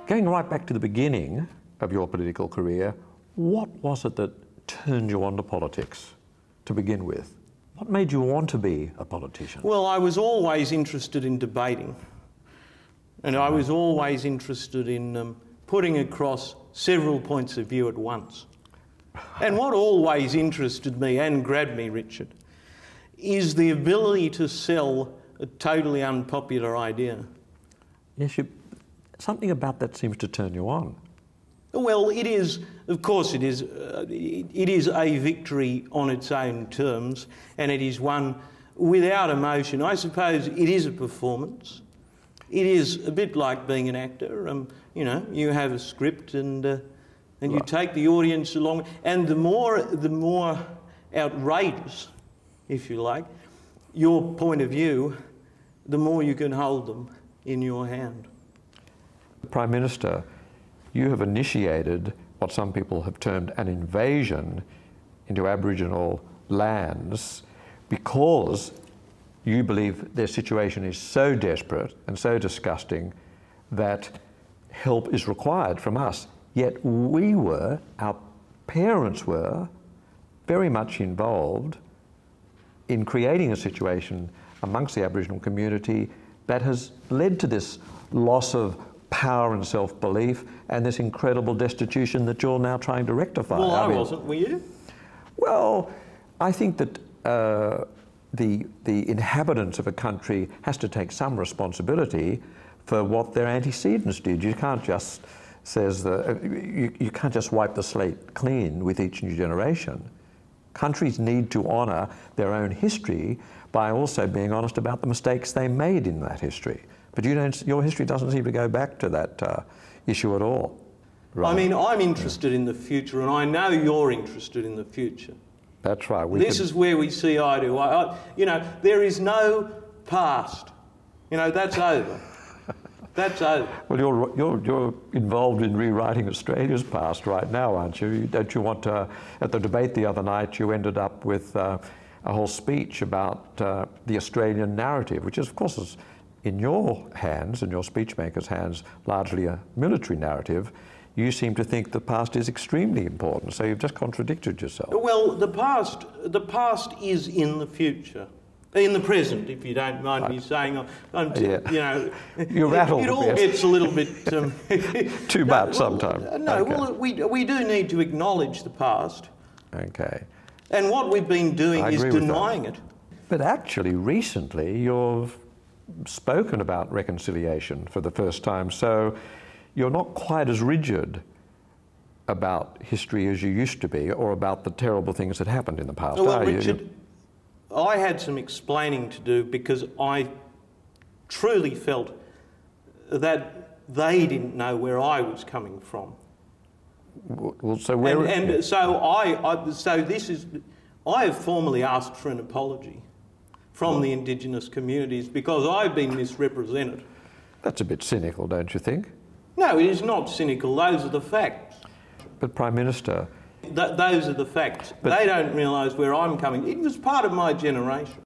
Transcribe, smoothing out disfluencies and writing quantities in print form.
Going right back to the beginning of your political career, what was it that turned you on to politics to begin with? What made you want to be a politician? Well, I was always interested in debating, and I was always interested in putting across several points of view at once. And what always interested me and grabbed me, Richard, is the ability to sell a totally unpopular idea. Yes, something about that seems to turn you on. Well, it is, of course it is. It is a victory on its own terms, and it is one without emotion. I suppose it is a performance. It is a bit like being an actor. You know, you have a script and you take the audience along, and the more outrageous, if you like, your point of view, the more you can hold them in your hand. Prime Minister, you have initiated what some people have termed an invasion into Aboriginal lands because you believe their situation is so desperate and so disgusting that help is required from us. Yet our parents were very much involved in creating a situation amongst the Aboriginal community that has led to this loss of power and self-belief and this incredible destitution that you're now trying to rectify. Well, I wasn't, were you? Well, I think that the inhabitants of a country has to take some responsibility for what their antecedents did. You can't just you can't just wipe the slate clean with each new generation. Countries need to honour their own history by also being honest about the mistakes they made in that history. But your history doesn't seem to go back to that issue at all. Right. I mean, I'm interested in the future, and I know you're interested in the future. That's right. This is where we see eye to eye. You know, there is no past. You know, that's over. That's over. Well, you're involved in rewriting Australia's past right now, aren't you? Don't you want to? At the debate the other night, you ended up with a whole speech about the Australian narrative, which is, of course, in your hands, in your speechmaker's hands, largely a military narrative. You seem to think the past is extremely important, so you've just contradicted yourself. Well, the past is in the future. In the present, if you don't mind me saying. Yeah. You know, you're rattled. It all gets a little bit too much sometimes. No, okay. well, we do need to acknowledge the past. Okay. And what we've been doing is denying it. But actually, recently, you've spoken about reconciliation for the first time, so you're not quite as rigid about history as you used to be, or about the terrible things that happened in the past, are you? Richard, I had some explaining to do because I truly felt that they didn't know where I was coming from. Well, so where? I have formally asked for an apology from the Indigenous communities because I've been misrepresented. That's a bit cynical, don't you think? No, it is not cynical. Those are the facts. But Prime Minister... those are the facts. They don't realise where I'm coming. It was part of my generation.